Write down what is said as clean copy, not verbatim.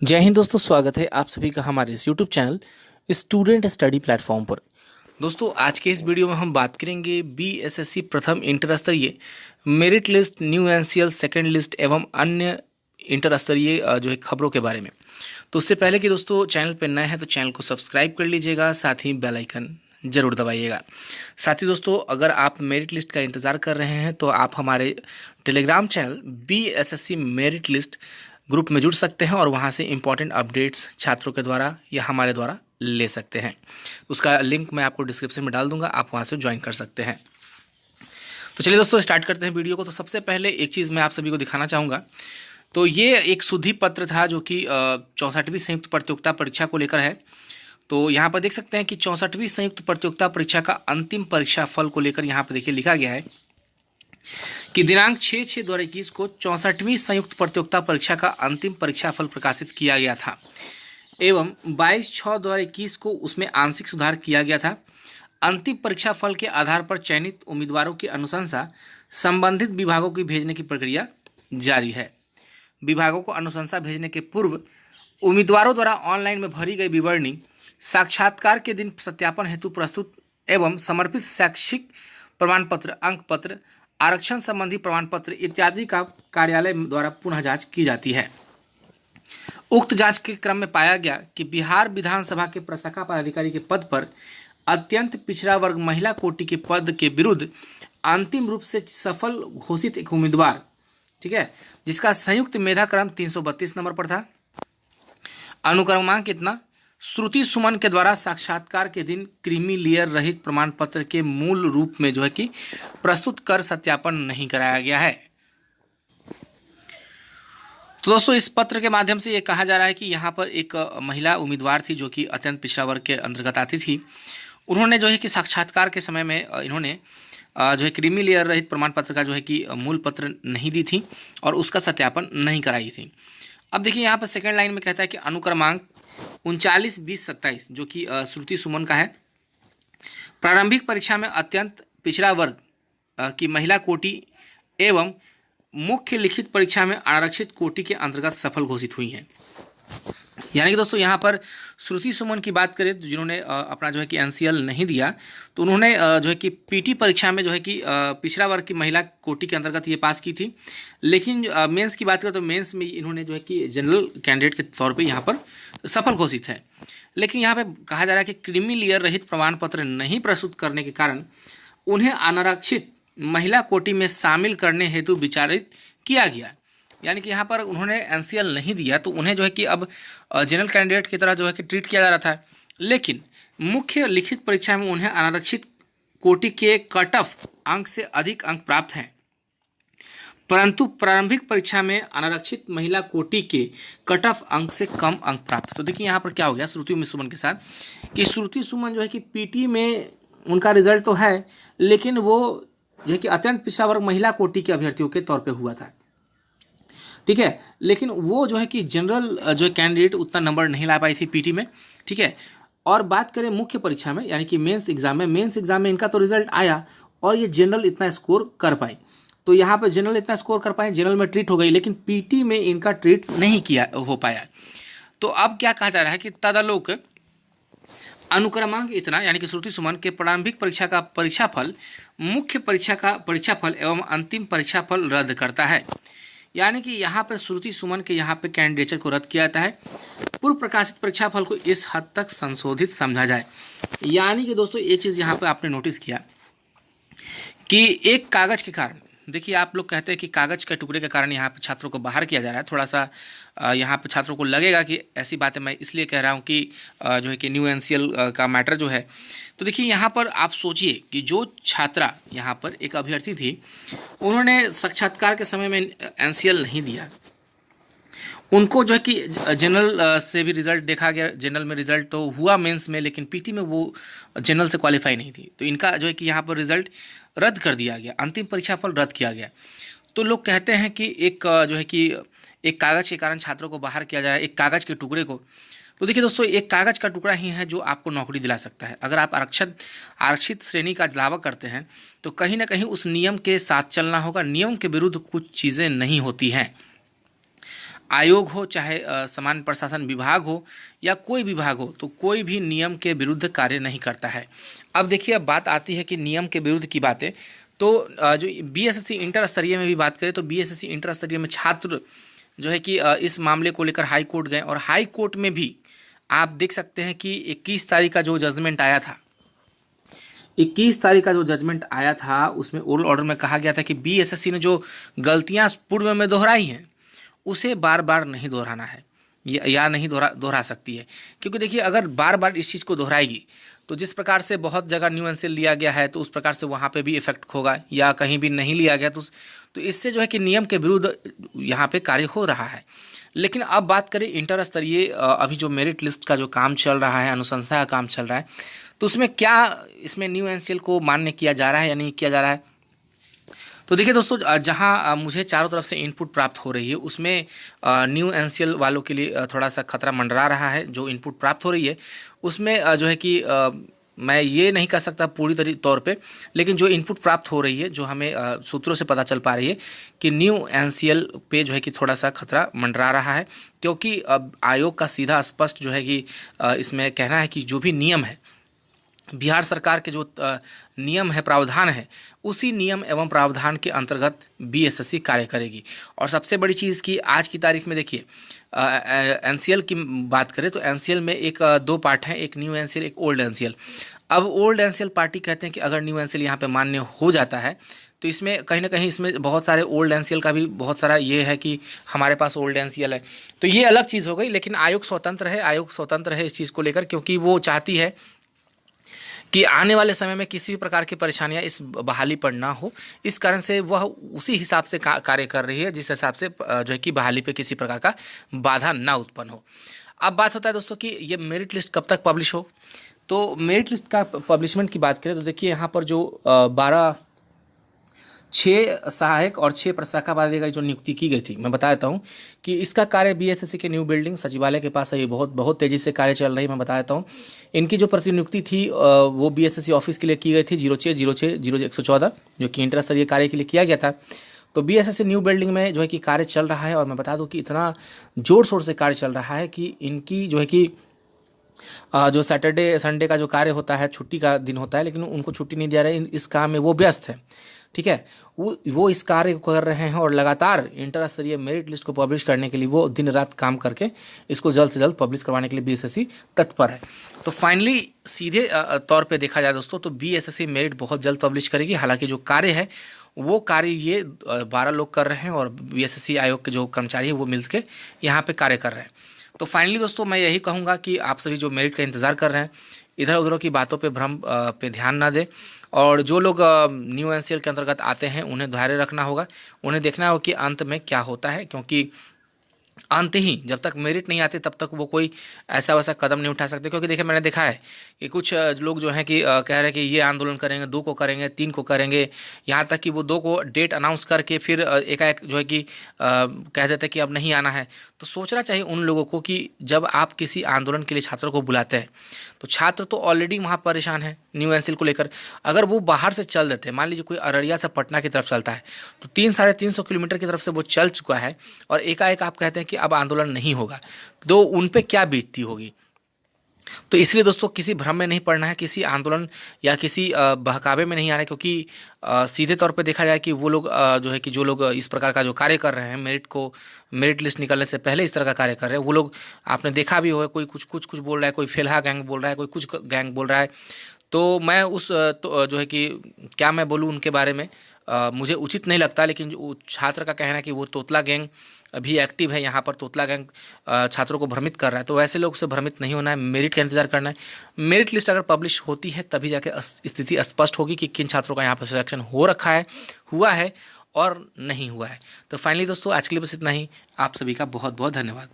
जय हिंद दोस्तों, स्वागत है आप सभी का हमारे इस YouTube channel student study platform पर। दोस्तों, आज के इस वीडियो में हम बात करेंगे बीएसएससी प्रथम इंटर स्तरीय merit list, new NCL second list एवं अन्य इंटर स्तरीय जो है खबरों के बारे में। तो उससे पहले कि दोस्तों चैनल पर नए हैं तो चैनल को सब्सक्राइब कर लीजिएगा, साथ ही बेल आइकन जरूर दबाइएगा। साथ ही दोस्तों, अगर आप मेरिट लिस्ट का इंतज़ार कर रहे हैं तो आप हमारे Telegram channel BSSC merit list group में जुड़ सकते हैं और वहां से इंपॉर्टेंट अपडेट्स छात्रों के द्वारा या हमारे द्वारा ले सकते हैं। उसका लिंक मैं आपको डिस्क्रिप्शन में डाल दूंगा, आप वहां से ज्वाइन कर सकते हैं। तो चलिए दोस्तों, स्टार्ट करते हैं वीडियो को। तो सबसे पहले एक चीज़ मैं आप सभी को दिखाना चाहूँगा। तो ये एक शुद्धि पत्र था जो कि 64वीं संयुक्त प्रतियोगिता परीक्षा को लेकर है। तो यहाँ पर देख सकते हैं कि 64वीं संयुक्त प्रतियोगिता परीक्षा का अंतिम परीक्षा फल को लेकर यहाँ पर देखिए लिखा गया है कि दिनांक 6/6/2021 को 64वीं संयुक्त प्रतियोगिता परीक्षा का अंतिम परीक्षा फल प्रकाशित किया गया था एवं 22/6/2021 को उसमें आंशिक सुधार किया गया था। अंतिम परीक्षा फल के आधार पर चयनित उम्मीदवारों की अनुशंसा संबंधित विभागों की भेजने की प्रक्रिया जारी है। विभागों को अनुशंसा भेजने के पूर्व उम्मीदवारों द्वारा ऑनलाइन में भरी गई विवरणी, साक्षात्कार के दिन सत्यापन हेतु प्रस्तुत एवं समर्पित शैक्षिक प्रमाण पत्र, अंक पत्र, आरक्षण संबंधी प्रमाण पत्र इत्यादि का कार्यालय द्वारा पुनः जांच की जाती है। उक्त जांच के क्रम में पाया गया कि बिहार विधानसभा के प्रशाखा पदाधिकारी के पद पर अत्यंत पिछड़ा वर्ग महिला कोटि के पद के विरुद्ध अंतिम रूप से सफल घोषित एक उम्मीदवार, ठीक है, जिसका संयुक्त मेधा क्रम 332 नंबर पर था, अनुक्रमांक कितना, श्रुति सुमन के द्वारा साक्षात्कार के दिन क्रीमी लेयर रहित प्रमाण पत्र के मूल रूप में जो है कि प्रस्तुत कर सत्यापन नहीं कराया गया है। तो दोस्तों, इस पत्र के माध्यम से ये कहा जा रहा है कि यहाँ पर एक महिला उम्मीदवार थी जो कि अत्यंत पिछड़ा वर्ग के अंतर्गत आती थी। उन्होंने जो है कि साक्षात्कार के समय में इन्होंने जो है क्रीमी लेयर रहित प्रमाण पत्र का जो है कि मूल पत्र नहीं दी थी और उसका सत्यापन नहीं कराई थी। अब देखिए यहाँ पर सेकेंड लाइन में कहता है कि अनुक्रमांक 39/20/27 जो कि श्रुति सुमन का है, प्रारंभिक परीक्षा में अत्यंत पिछड़ा वर्ग की महिला कोटि एवं मुख्य लिखित परीक्षा में आरक्षित कोटि के अंतर्गत सफल घोषित हुई हैं। यानी कि दोस्तों यहाँ पर श्रुति सुमन की बात करें तो जिन्होंने अपना जो है कि एनसीएल नहीं दिया, तो उन्होंने जो है कि पीटी परीक्षा में जो है कि पिछड़ा वर्ग की महिला कोटि के अंतर्गत ये पास की थी। लेकिन मेंस की बात करें तो मेंस में इन्होंने जो है कि जनरल कैंडिडेट के तौर पे यहाँ पर सफल घोषित है। लेकिन यहाँ पे कहा जा रहा है कि क्रीमी लेयर रहित प्रमाण पत्र नहीं प्रस्तुत करने के कारण उन्हें अनारक्षित महिला कोटि में शामिल करने हेतु विचारित किया गया। यानी कि यहाँ पर उन्होंने एनसीएल नहीं दिया तो उन्हें जो है कि अब जनरल कैंडिडेट की तरह जो है कि ट्रीट किया जा रहा था। लेकिन मुख्य लिखित परीक्षा में उन्हें अनारक्षित कोटि के कट ऑफ अंक से अधिक अंक प्राप्त हैं, परंतु प्रारंभिक परीक्षा में अनारक्षित महिला कोटि के कट ऑफ अंक से कम अंक प्राप्त। तो देखिए यहाँ पर क्या हो गया श्रुति सुमन के साथ कि श्रुति सुमन जो है कि पीटी में उनका रिजल्ट तो है, लेकिन वो जो है कि अत्यंत पिछड़ा वर्ग महिला कोटि के अभ्यर्थियों के तौर पे हुआ था, ठीक है। लेकिन वो जो है कि जनरल जो कैंडिडेट उतना नंबर नहीं ला पाई थी पीटी में, ठीक है। और बात करें मुख्य परीक्षा में यानी कि मेंस एग्जाम में इनका तो रिजल्ट आया और ये जनरल इतना स्कोर कर पाए। तो यहाँ पर जनरल इतना स्कोर कर पाए, जनरल में ट्रीट हो गई, लेकिन पीटी में इनका ट्रीट नहीं किया हो पाया। तो अब क्या कहा जा रहा है कि तदालोक अनुक्रमांक इतना यानी कि श्रुति सुमन के प्रारंभिक परीक्षा का परीक्षाफल मुख्य परीक्षा का परीक्षाफल एवं अंतिम परीक्षाफल रद्द करता है। यानी कि यहाँ पर श्रुति सुमन के यहाँ पे कैंडिडेचर को रद्द किया जाता है। पूर्व प्रकाशित परीक्षाफल को इस हद तक संशोधित समझा जाए। यानी कि दोस्तों एक चीज़ यहाँ पे आपने नोटिस किया कि एक कागज के कारण, देखिए आप लोग कहते हैं कि कागज के टुकड़े के कारण यहाँ पे छात्रों को बाहर किया जा रहा है। थोड़ा सा यहाँ पे छात्रों को लगेगा कि ऐसी बातें मैं इसलिए कह रहा हूँ कि जो है कि न्यू एनसीएल का मैटर जो है। तो देखिए यहाँ पर आप सोचिए कि जो छात्रा यहाँ पर एक अभ्यर्थी थी, उन्होंने साक्षात्कार के समय में एनसीएल नहीं दिया, उनको जो है कि जनरल से भी रिजल्ट देखा गया, जनरल में रिजल्ट तो हुआ मेंस में, लेकिन पीटी में वो जनरल से क्वालिफाई नहीं थी, तो इनका जो है कि यहाँ पर रिजल्ट रद्द कर दिया गया, अंतिम परीक्षाफल रद्द किया गया। तो लोग कहते हैं कि एक जो है कि एक कागज़ के कारण छात्रों को बाहर किया जा रहा है, एक कागज़ के टुकड़े को। तो देखिए दोस्तों, एक कागज़ का टुकड़ा ही है जो आपको नौकरी दिला सकता है। अगर आप आरक्षित श्रेणी का दावा करते हैं तो कहीं ना कहीं उस नियम के साथ चलना होगा। नियम के विरुद्ध कुछ चीज़ें नहीं होती हैं। आयोग हो, चाहे सामान्य प्रशासन विभाग हो या कोई विभाग हो, तो कोई भी नियम के विरुद्ध कार्य नहीं करता है। अब देखिए, अब बात आती है कि नियम के विरुद्ध की बातें, तो जो बीएसएससी इंटर स्तरीय में भी बात करें तो बीएसएससी इंटर स्तरीय में छात्र जो है कि इस मामले को लेकर हाई कोर्ट गए, और हाई कोर्ट में भी आप देख सकते हैं कि 21 तारीख का जो जजमेंट आया था, 21 तारीख का जो जजमेंट आया था उसमें ओरल ऑर्डर में कहा गया था कि बीएसएससी ने जो गलतियां पूर्व में दोहराई हैं उसे बार बार नहीं दोहराना है, या नहीं दोहरा सकती है। क्योंकि देखिए, अगर बार बार इस चीज़ को दोहराएगी तो जिस प्रकार से बहुत जगह न्यू एनसीएल लिया गया है तो उस प्रकार से वहाँ पे भी इफेक्ट होगा, या कहीं भी नहीं लिया गया तो इससे जो है कि नियम के विरुद्ध यहाँ पे कार्य हो रहा है। लेकिन अब बात करें इंटर स्तरीय अभी जो मेरिट लिस्ट का जो काम चल रहा है, अनुशंसा का काम चल रहा है, तो उसमें क्या इसमें न्यू एनसीएल को मान्य किया जा रहा है या नहीं किया जा रहा है। तो देखिए दोस्तों, जहां मुझे चारों तरफ से इनपुट प्राप्त हो रही है उसमें न्यू एनसीएल वालों के लिए थोड़ा सा खतरा मंडरा रहा है। जो इनपुट प्राप्त हो रही है उसमें जो है कि मैं ये नहीं कह सकता पूरी तौर पे, लेकिन जो इनपुट प्राप्त हो रही है, जो हमें सूत्रों से पता चल पा रही है कि न्यू एनसीएल पे जो है कि थोड़ा सा खतरा मंडरा रहा है। क्योंकि अब आयोग का सीधा स्पष्ट जो है कि इसमें कहना है कि जो भी नियम है, बिहार सरकार के जो नियम है, प्रावधान है, उसी नियम एवं प्रावधान के अंतर्गत बीएसएससी कार्य करेगी। और सबसे बड़ी चीज़ कि आज की तारीख में देखिए, एनसीएल की बात करें तो एनसीएल में दो पार्ट हैं, एक न्यू एनसीएल, एक ओल्ड एनसीएल। अब ओल्ड एनसीएल पार्टी कहते हैं कि अगर न्यू एनसीएल यहाँ पे मान्य हो जाता है तो इसमें कहीं ना कहीं इसमें बहुत सारे ओल्ड एनसीएल का भी बहुत सारा ये है कि हमारे पास ओल्ड एनसीएल है, तो ये अलग चीज़ हो गई। लेकिन आयोग स्वतंत्र है इस चीज़ को लेकर, क्योंकि वो चाहती है कि आने वाले समय में किसी भी प्रकार की परेशानियां इस बहाली पर ना हो। इस कारण से वह उसी हिसाब से कार्य कर रही है जिस हिसाब से जो है कि बहाली पे किसी प्रकार का बाधा ना उत्पन्न हो। अब बात होता है दोस्तों कि ये मेरिट लिस्ट कब तक पब्लिश हो। तो मेरिट लिस्ट का पब्लिशमेंट की बात करें तो देखिए, यहाँ पर जो 6 सहायक और 6 प्रशाखा पदाधिकारी जो नियुक्ति की गई थी, मैं बता देता हूँ कि इसका कार्य बीएसएससी के न्यू बिल्डिंग सचिवालय के पास है, ये बहुत तेज़ी से कार्य चल रही है। मैं बता देता हूँ, इनकी जो प्रतिनियुक्ति थी वो बीएसएससी ऑफिस के लिए की गई थी 06060114, जो कि इंटर स्तरीय कार्य के लिए किया गया था। तो बीएसएससी न्यू बिल्डिंग में जो है कि कार्य चल रहा है, और मैं बता दूं कि इतना जोर शोर से कार्य चल रहा है कि इनकी जो है कि जो सैटरडे संडे का जो कार्य होता है, छुट्टी का दिन होता है, लेकिन उनको छुट्टी नहीं दिया रहा है, इस काम में वो व्यस्त है। ठीक है, वो इस कार्य को कर रहे हैं, और लगातार इंटर स्तरीय मेरिट लिस्ट को पब्लिश करने के लिए वो दिन रात काम करके इसको जल्द से जल्द पब्लिश करवाने के लिए बीएसएससी तत्पर है। तो फाइनली सीधे तौर पे देखा जाए दोस्तों, तो बीएसएससी मेरिट बहुत जल्द पब्लिश करेगी। हालांकि जो कार्य है वो कार्य ये 12 लोग कर रहे हैं, और बीएसएससी आयोग के जो कर्मचारी है वो मिल के यहाँ पे कार्य कर रहे हैं। तो फाइनली दोस्तों, मैं यही कहूँगा कि आप सभी जो मेरिट का इंतज़ार कर रहे हैं, इधर उधर की बातों पे भ्रम पे ध्यान ना दें, और जो लोग न्यू एनसीएल के अंतर्गत आते हैं उन्हें धैर्य रखना होगा, उन्हें देखना होगा कि अंत में क्या होता है। क्योंकि अंत ही, जब तक मेरिट नहीं आते तब तक वो कोई ऐसा वैसा कदम नहीं उठा सकते। क्योंकि देखिए, मैंने देखा है कि कुछ लोग जो हैं कि कह रहे हैं कि ये आंदोलन करेंगे, 2 को करेंगे, 3 को करेंगे, यहाँ तक कि वो 2 को डेट अनाउंस करके फिर एकाएक जो है कि कह देते हैं कि अब नहीं आना है। तो सोचना चाहिए उन लोगों को कि जब आप किसी आंदोलन के लिए छात्रों को बुलाते हैं तो छात्र तो ऑलरेडी वहाँ परेशान है न्यू एनसीएल को लेकर। अगर वो बाहर से चल देते हैं, मान लीजिए कोई अररिया से पटना की तरफ चलता है, तो 300-350 किलोमीटर की तरफ से वो चल चुका है, और एकाएक आप कहते हैं कि अब आंदोलन नहीं होगा, तो उन पे क्या बीतती होगी। तो इसलिए दोस्तों, किसी भ्रम में नहीं पड़ना है, किसी आंदोलन या किसी बहकावे में नहीं आना है। क्योंकि सीधे तौर पे देखा जाए कि वो लोग जो है कि जो लोग इस प्रकार का जो कार्य कर रहे हैं, मेरिट लिस्ट निकलने से पहले इस तरह का कार्य कर रहे हैं, वो लोग आपने देखा भी होगा, कोई कुछ बोल रहा है, कोई फेल्हा गैंग बोल रहा है, कोई कुछ गैंग बोल रहा है। तो मैं जो है कि क्या मैं बोलूँ उनके बारे में, मुझे उचित नहीं लगता। लेकिन जो छात्र का कहना है कि वो तोतला गैंग अभी एक्टिव है यहाँ पर, तोतला गैंग छात्रों को भ्रमित कर रहा है, तो वैसे लोग से भ्रमित नहीं होना है, मेरिट का इंतजार करना है। मेरिट लिस्ट अगर पब्लिश होती है तभी जाके स्थिति स्पष्ट होगी कि किन छात्रों का यहाँ पर सिलेक्शन हो रखा है, हुआ है और नहीं हुआ है। तो फाइनली दोस्तों, आज के लिए बस इतना ही। आप सभी का बहुत बहुत धन्यवाद।